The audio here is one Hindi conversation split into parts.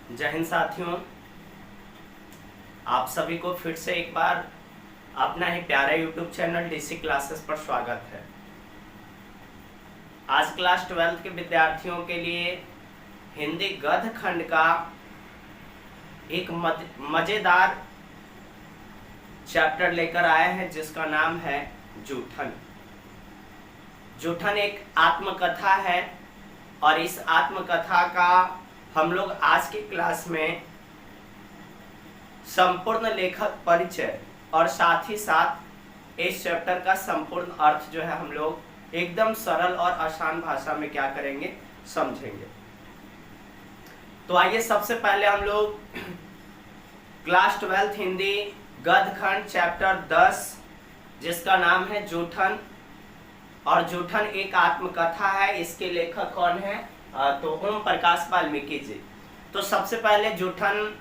जय हिंद साथियों, आप सभी को फिर से एक बार अपना ही प्यारा यूट्यूब चैनल डीसी क्लासेस पर स्वागत है। आज क्लास 12th के विद्यार्थियों के लिए हिंदी गद्य खंड का एक मजेदार चैप्टर लेकर आए हैं जिसका नाम है जूठन। जूठन एक आत्मकथा है और इस आत्मकथा का हम लोग आज की क्लास में संपूर्ण लेखक परिचय और साथ ही साथ इस चैप्टर का संपूर्ण अर्थ जो है हम लोग एकदम सरल और आसान भाषा में क्या करेंगे, समझेंगे। तो आइए सबसे पहले हम लोग क्लास 12th हिंदी गद्य खंड चैप्टर 10 जिसका नाम है जूठन, और जूठन एक आत्मकथा है। इसके लेखक कौन है? तो ओम प्रकाश वाल्मीकि जी। तो सबसे पहले जूठन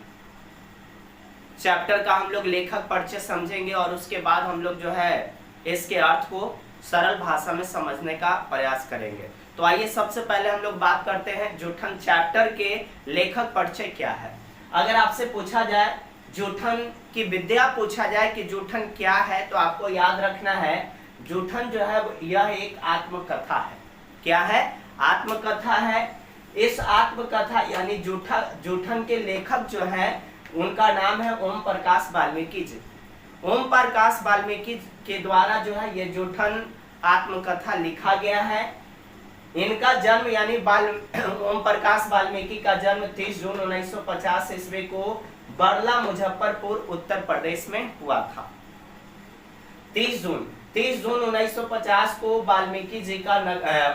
चैप्टर का हम लोग लेखक परिचय समझेंगे और उसके बाद हम लोग जो है इसके अर्थ को सरल भाषा में समझने का प्रयास करेंगे। तो आइए सबसे पहले हम लोग बात करते हैं जूठन चैप्टर के लेखक परिचय क्या है। अगर आपसे पूछा जाए जूठन की विद्या पूछा जाए कि जूठन क्या है, तो आपको याद रखना है जूठन जो है यह एक आत्मकथा है। क्या है? आत्मकथा है। इस आत्मकथा यानी जूठन के लेखक जो है उनका नाम है ओम प्रकाश वाल्मीकि जी। ओम प्रकाश वाल्मीकि के द्वारा जो है ये जूठन आत्मकथा लिखा गया है। इनका जन्म यानी ओम प्रकाश वाल्मीकि का जन्म 30 जून 1950 ईस्वी को बरला मुजफ्फरपुर उत्तर प्रदेश में हुआ था। 30 जून 1950 को वाल्मीकि जी का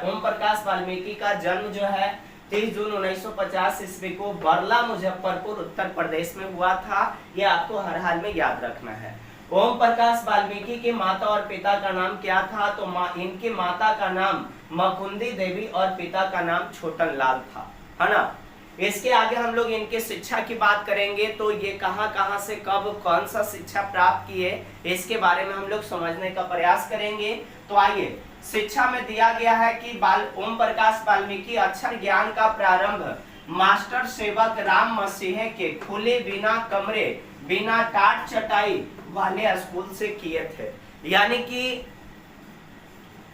ओम प्रकाश वाल्मीकि का जन्म जो है 30 जून 1950 ईस्वी को बरला मुजफ्फरपुर उत्तर प्रदेश में हुआ था। यह आपको हर हाल में याद रखना है। ओम प्रकाश वाल्मीकि के माता और पिता का नाम क्या था? तो इनकी माता का नाम मकुंदी देवी और पिता का नाम छोटन लाल था, है ना। इसके आगे हम लोग इनके शिक्षा की बात करेंगे। तो ये कहां से कब कौन सा शिक्षा प्राप्त किए इसके बारे में हम लोग समझने का प्रयास करेंगे। तो आइए, शिक्षा में दिया गया है कि ओम प्रकाश वाल्मीकि अक्षर ज्ञान का प्रारंभ मास्टर सेवक राम मसीह के खुले बिना कमरे बिना टाट चटाई वाले स्कूल से किए थे। यानी कि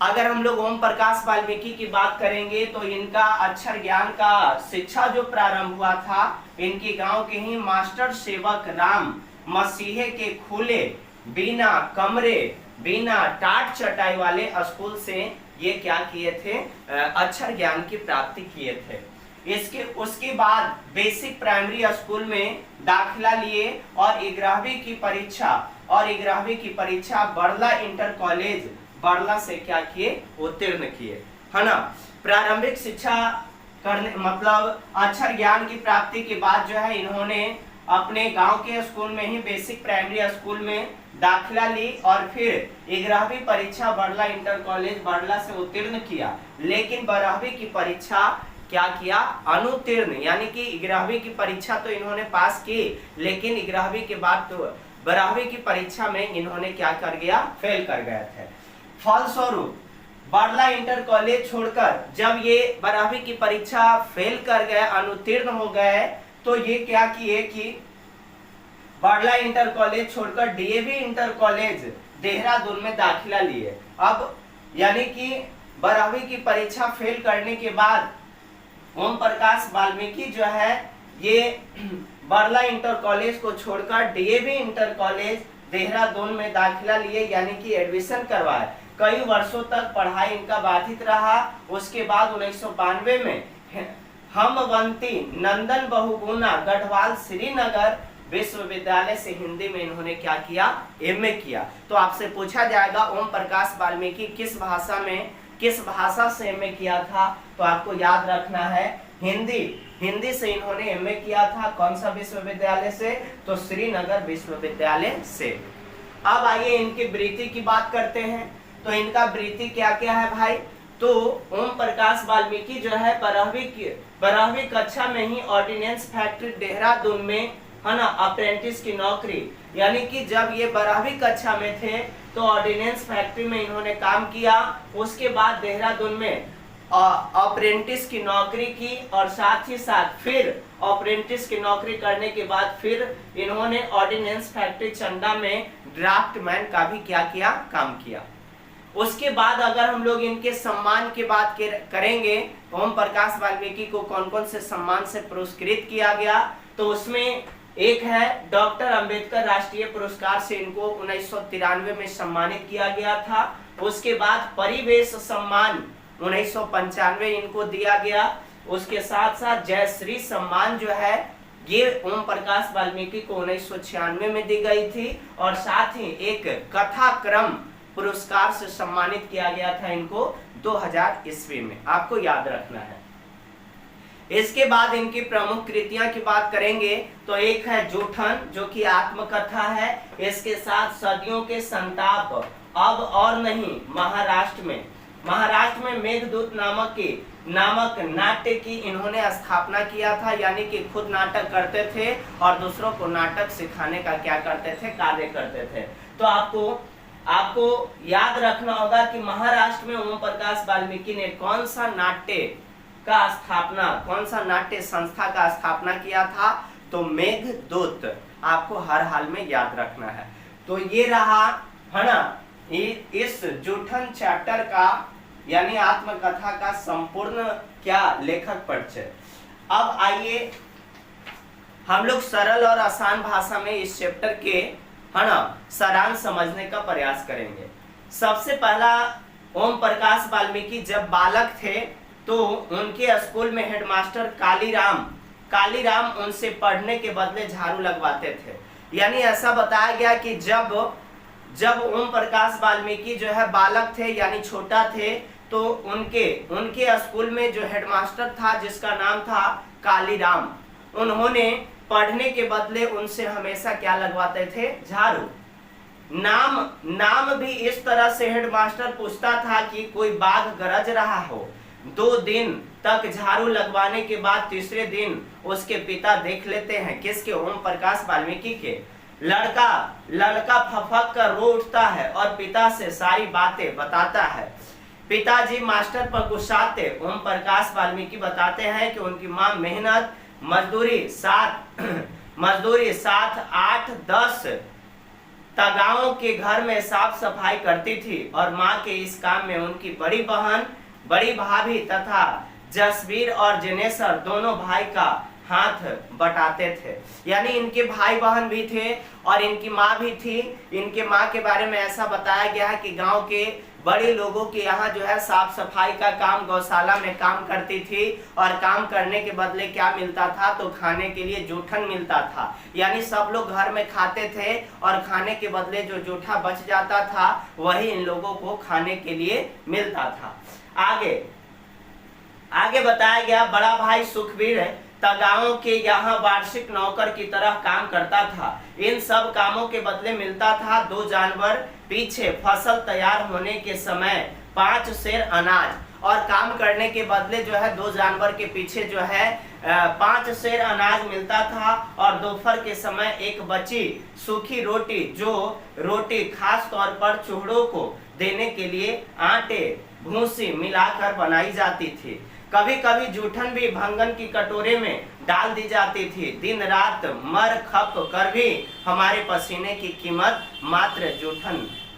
अगर हम लोग ओम प्रकाश वाल्मीकि की बात करेंगे तो इनका अक्षर ज्ञान का शिक्षा जो प्रारंभ हुआ था इनके गांव के ही मास्टर सेवक राम मसीह के खुले बिना कमरे बिना टाट चटाई वाले स्कूल से ये क्या किए थे? अक्षर ज्ञान की प्राप्ति किए थे। उसके बाद बेसिक प्राइमरी स्कूल में दाखिला लिए और 11वीं की परीक्षा बरला इंटर कॉलेज बरला से क्या किए? उत्तीर्ण किए, है ना। प्रारंभिक शिक्षा करने मतलब अक्षर ज्ञान की प्राप्ति के बाद जो है इन्होंने अपने गांव के स्कूल में ही बेसिक प्राइमरी स्कूल में दाखिला ली और फिर 11वीं परीक्षा बरला इंटर कॉलेज बरला से उत्तीर्ण किया। लेकिन 12वीं की परीक्षा क्या किया? अनुत्तीर्ण। यानी कि 11वीं की परीक्षा तो इन्होंने पास की, लेकिन 11वीं के बाद तो 12वीं की परीक्षा में इन्होंने क्या कर गया? फेल कर गए थे। फलस्वरूप बरला इंटर कॉलेज छोड़कर जब ये 12वीं की परीक्षा फेल कर गए, अनुत्तीर्ण हो गए, तो ये क्या किए कि बरला इंटर कॉलेज छोड़कर डीएवी इंटर कॉलेज देहरादून में दाखिला लिए। अब यानी कि 12वीं की परीक्षा फेल करने के बाद ओम प्रकाश वाल्मीकि जो है ये बरला इंटर कॉलेज को छोड़कर डीएवी इंटर कॉलेज देहरादून में दाखिला लिए, यानी कि एडमिशन करवाए। कई वर्षों तक पढ़ाई इनका बाधित रहा। उसके बाद 1992 में हमवंती नंदन बहुगुणा गढ़वाल श्रीनगर विश्वविद्यालय से हिंदी में इन्होंने क्या किया? एमए किया। तो आपसे पूछा जाएगा ओम प्रकाश वाल्मीकि किस भाषा से एमए किया था? तो आपको याद रखना है हिंदी से इन्होंने एमए किया था। कौन सा विश्वविद्यालय से? तो श्रीनगर विश्वविद्यालय से। अब आइए इनकी वृत्ति की बात करते हैं। तो इनका वृत्ति क्या क्या है भाई? तो ओम प्रकाश वाल्मीकि जो है 12वीं कक्षा में ही ऑर्डिनेंस फैक्ट्री देहरादून में, है ना, अप्रेंटिस की नौकरी, यानी कि जब ये 12वीं कक्षा में थे तो ऑर्डिनेंस फैक्ट्री में इन्होंने काम किया। उसके बाद देहरादून में अप्रेंटिस की नौकरी की और साथ ही साथ फिर अप्रेंटिस की नौकरी करने के बाद फिर इन्होंने ऑर्डिनेंस फैक्ट्री चंदा में ड्राफ्टमैन का भी क्या किया, काम किया। उसके बाद अगर हम लोग इनके सम्मान की बात करेंगे, ओम प्रकाश वाल्मीकि को कौन कौन से सम्मान से पुरस्कृत किया गया, तो उसमें एक है डॉक्टर अंबेडकर राष्ट्रीय पुरस्कार से इनको 1993 में सम्मानित किया गया था। उसके बाद परिवेश सम्मान 1995 इनको दिया गया। उसके साथ साथ जयश्री सम्मान जो है ये ओम प्रकाश वाल्मीकि को 1996 में दी गई थी। और साथ ही एक कथा क्रम पुरस्कार से सम्मानित किया गया था इनको 2000 ईस्वी में, आपको याद रखना है। इसके बाद इनकी प्रमुख कृतियां की बात करेंगे तो एक है जूठन जो कि आत्मकथा है। इसके साथ सदियों के संताप, अब और नहीं, महाराष्ट्र में मेघदूत नामक नाट्य की इन्होंने स्थापना किया था, यानी कि खुद नाटक करते थे और दूसरों को नाटक सिखाने का क्या करते थे, कार्य करते थे। तो आपको याद रखना होगा कि महाराष्ट्र में ओम प्रकाश वाल्मीकि ने कौन सा नाट्य संस्था का स्थापना किया था, तो मेघदूत, आपको हर हाल में याद रखना है। तो ये रहा है ना इस जूठन चैप्टर का यानी आत्मकथा का संपूर्ण क्या लेखक परिचय। अब आइए हम लोग सरल और आसान भाषा में इस चैप्टर के है ना सारांश समझने का प्रयास करेंगे। सबसे पहला, ओम प्रकाश वाल्मीकि जब बालक थे तो उनके स्कूल में हेडमास्टर कालीराम उनसे पढ़ने के बदले झाड़ू लगवाते थे। यानी ऐसा बताया गया कि जब ओम प्रकाश वाल्मीकि जो है बालक थे यानी छोटा थे, तो उनके स्कूल में जो हेडमास्टर था जिसका नाम था कालीराम, उन्होंने पढ़ने के बदले उनसे हमेशा क्या लगवाते थे, झाड़ू। नाम भी इस तरह से हेडमास्टर पूछता था कि कोई बाघ गरज रहा हो। 2 दिन तक झाड़ू लगवाने के बाद तीसरे दिन उसके पिता देख लेते हैं, किसके, ओम प्रकाश वाल्मीकि के। लड़का फफक कर रो उठता है और पिता से सारी बातें बताता है। पिताजी मास्टर पर गुस्साते ओम प्रकाश वाल्मीकि बताते हैं कि उनकी माँ मेहनत मजदूरी 7-8-10 तगाओं के घर में साफ सफाई करती थी और माँ के इस काम में उनकी बड़ी भाभी तथा जसवीर और जनेश्वर दोनों भाई का हाथ बटाते थे। यानी इनके भाई बहन भी थे और इनकी माँ भी थी। इनके माँ के बारे में ऐसा बताया गया है कि गांव के बड़े लोगों के यहाँ जो है साफ सफाई का काम, गौशाला में काम करती थी और काम करने के बदले क्या मिलता था, तो खाने के लिए जूठन मिलता था। यानी सब लोग घर में खाते थे और खाने के बदले जो जूठा बच जाता था वही इन लोगों को खाने के लिए मिलता था। आगे बताया गया, बड़ा भाई सुखवीर तगाओं के यहाँ वार्षिक नौकर की तरह काम करता था। इन सब कामों के बदले मिलता था 2 जानवर, पीछे फसल तैयार होने के समय 5 सेर अनाज, और काम करने के बदले जो है 2 जानवर के पीछे जो है 5 सेर अनाज मिलता था। और दोपहर के समय एक बची सूखी रोटी, जो रोटी खास तौर पर चूहों को देने के लिए आटे भूसी मिलाकर बनाई जाती थी। कभी कभी जूठन भी भंगन की कटोरे में डाल दी जाती थी। दिन रात मर खप कर भी हमारे पसीने की कीमत मात्र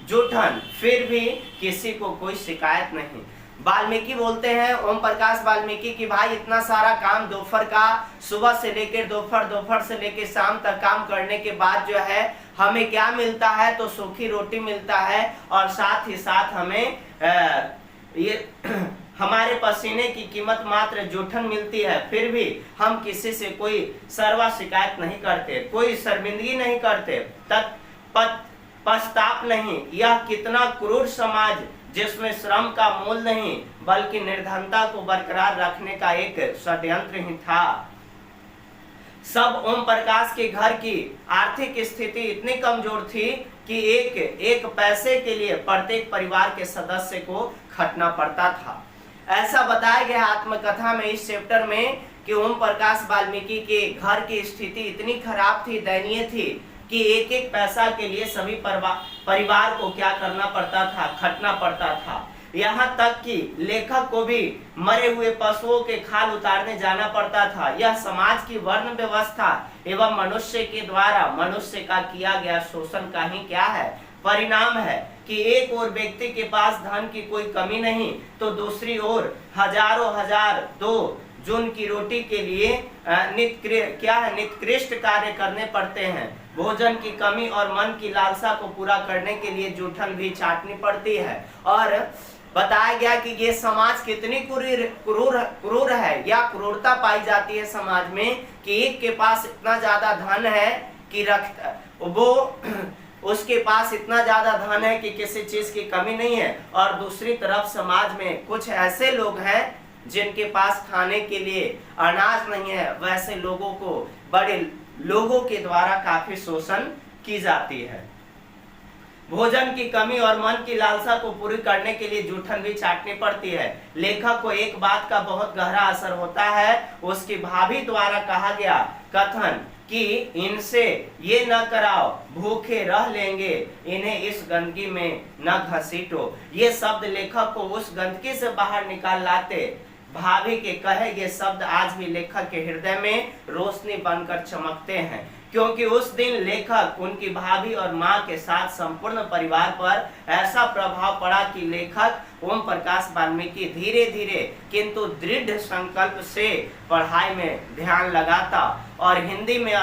जूठन, फिर भी किसी को कोई शिकायत नहीं। वाल्मीकि बोलते हैं ओम प्रकाश वाल्मीकि कि भाई इतना सारा काम दोपहर का, सुबह से लेकर दोपहर से लेकर शाम तक काम करने के बाद जो है हमें क्या मिलता है, तो सूखी रोटी मिलता है और साथ ही साथ हमें ये हमारे पसीने की कीमत मात्र जूठन मिलती है, फिर भी हम किसी से कोई सरवा शिकायत नहीं करते, कोई शर्मिंदगी नहीं करते, पश्चाताप नहीं। यह कितना क्रूर समाज जिसमें श्रम का मूल नहीं बल्कि निर्धनता को बरकरार रखने का एक षड्यंत्र ही था। सब ओम प्रकाश के घर की आर्थिक स्थिति इतनी कमजोर थी कि एक पैसे के लिए प्रत्येक परिवार के सदस्य को खटना पड़ता था। ऐसा बताया गया आत्मकथा में इस चैप्टर में कि ओम प्रकाश वाल्मीकि के घर की स्थिति इतनी खराब थी, दयनीय थी कि एक पैसा के लिए सभी परिवार को क्या करना पड़ता था, खटना पड़ता था। यहाँ तक कि लेखक को भी मरे हुए पशुओं के खाल उतारने जाना पड़ता था। यह समाज की वर्ण व्यवस्था एवं मनुष्य के द्वारा मनुष्य का किया गया शोषण का ही क्या है, परिणाम है कि एक और व्यक्ति के पास धन की कोई कमी नहीं तो दूसरी ओर हजारों हजार दो जून की रोटी के लिए निकृष्ट कार्य करने पड़ते हैं। भोजन की कमी और मन की लालसा को पूरा करने के लिए जूठन भी चाटनी पड़ती है। और बताया गया कि ये समाज कितनी क्रूर है या क्रूरता पाई जाती है समाज में कि एक के पास इतना ज्यादा धन है कि वो उसके पास इतना ज्यादा धन है कि किसी चीज की कमी नहीं है, और दूसरी तरफ समाज में कुछ ऐसे लोग हैं जिनके पास खाने के लिए अनाज नहीं है। वैसे लोगों को बड़े लोगों के द्वारा काफी शोषण की जाती है। भोजन की कमी और मन की लालसा को पूरी करने के लिए जूठन भी चाटनी पड़ती है। लेखक को एक बात का बहुत गहरा असर होता है, उसकी भाभी द्वारा कहा गया कथन कि इनसे ये न कराओ, भूखे रह लेंगे, इन्हें इस गंदगी में न घसीटो। ये शब्द लेखक को उस गंदगी से बाहर निकाल लाते। भाभी के कहे ये शब्द आज भी लेखक के हृदय में रोशनी बनकर चमकते हैं, क्योंकि उस दिन लेखक, उनकी भाभी और मां के साथ संपूर्ण परिवार पर ऐसा प्रभाव पड़ा कि लेखक ओम प्रकाश वाल्मीकि धीरे धीरे किंतु दृढ़ संकल्प से पढ़ाई में ध्यान लगाता और हिंदी में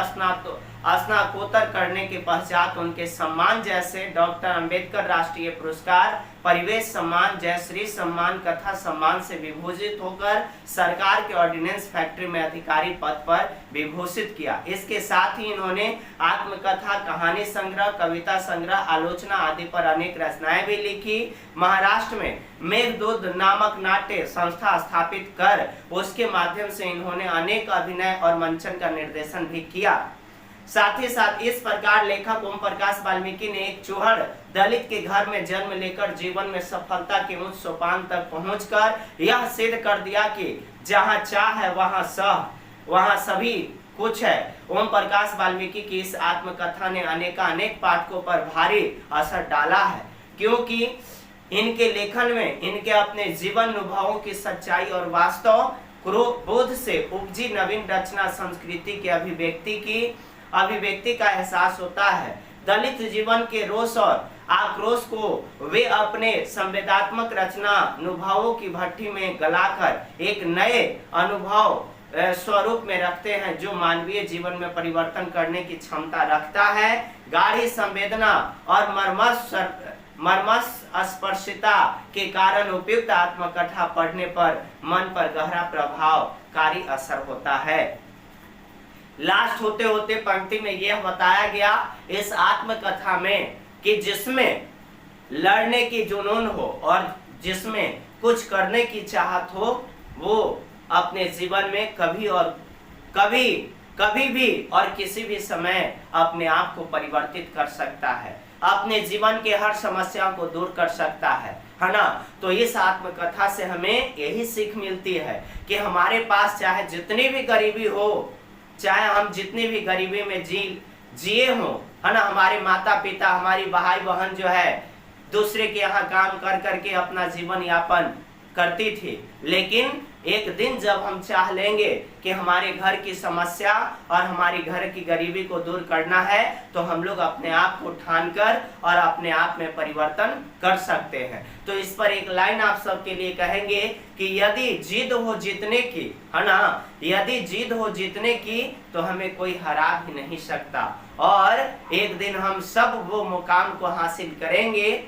स्नातकोत्तर करने के पश्चात उनके सम्मान जैसे डॉक्टर अंबेडकर राष्ट्रीय पुरस्कार, परिवेश सम्मान, जयश्री सम्मान, कथा सम्मान से विभूषित होकर सरकार के ऑर्डिनेंस फैक्ट्री में अधिकारी पद पर विभूषित किया। इसके साथ ही इन्होंने आत्मकथा, कहानी संग्रह, कविता संग्रह, आलोचना आदि पर अनेक रचनाएं भी लिखी। महाराष्ट्र में मेघदूत नामक नाट्य संस्था स्थापित कर उसके माध्यम से इन्होंने अनेक अभिनय और मंचन का निर्देशन भी किया। साथ ही साथ इस प्रकार लेखक ओम प्रकाश वाल्मीकि ने एक चूहड़ दलित के घर में जन्म लेकर जीवन में सफलता के उच्च सोपान तक पहुंचकर यह सिद्ध कर दिया कि जहां चाह है वहां सभी कुछ है। ओम प्रकाश वाल्मीकि की इस आत्मकथा ने अनेक पाठकों पर भारी असर डाला है, क्योंकि इनके लेखन में इनके अपने जीवन अनुभवों की सच्चाई और वास्तव बोध से उपजी नवीन रचना संस्कृति की अभिव्यक्ति का एहसास होता है। दलित जीवन के रोष और आक्रोश को वे अपने संवेदनात्मक रचना अनुभवों की भट्टी में गलाकर एक नए अनुभव स्वरूप में रखते हैं, जो मानवीय जीवन में परिवर्तन करने की क्षमता रखता है। गाढ़ी संवेदना और मर्मस्पर्शिता के कारण उपयुक्त आत्मकथा पढ़ने पर मन पर गहरा प्रभावकारी असर होता है। लास्ट होते होते पंक्ति में यह बताया गया इस आत्मकथा में कि जिसमें लड़ने की जुनून हो और जिसमें कुछ करने की चाहत हो, वो अपने जीवन में कभी भी और किसी भी समय अपने आप को परिवर्तित कर सकता है, अपने जीवन के हर समस्या को दूर कर सकता है ना। तो इस आत्मकथा से हमें यही सीख मिलती है कि हमारे पास चाहे जितनी भी गरीबी हो, चाहे हम जितनी भी गरीबी में जिए हो, है ना, हमारे माता पिता, हमारी भाई बहन जो है दूसरे के यहाँ काम कर करके अपना जीवन यापन करती थी, लेकिन एक दिन जब हम चाह लेंगे कि हमारे घर की समस्या और हमारी घर की गरीबी को दूर करना है, तो हम लोग अपने आप को ठान कर और अपने आप में परिवर्तन कर सकते हैं। तो इस पर एक लाइन आप सबके लिए कहेंगे कि यदि जिद हो जीतने की, है ना, यदि जिद हो जीतने की तो हमें कोई हरा भी नहीं सकता, और एक दिन हम सब वो मुकाम को हासिल करेंगे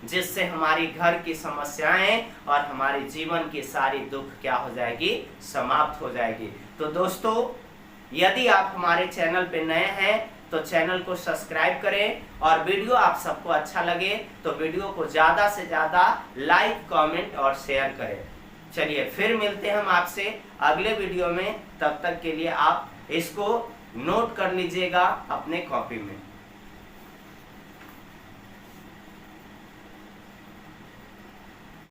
जिससे हमारी घर की समस्याएं और हमारे जीवन की सारी दुख क्या हो जाएगी, समाप्त हो जाएगी। तो दोस्तों, यदि आप हमारे चैनल पे नए हैं तो चैनल को सब्सक्राइब करें, और वीडियो आप सबको अच्छा लगे तो वीडियो को ज़्यादा से ज़्यादा लाइक, कमेंट और शेयर करें। चलिए फिर मिलते हैं हम आपसे अगले वीडियो में। तब तक के लिए आप इसको नोट कर लीजिएगा अपने कॉपी में।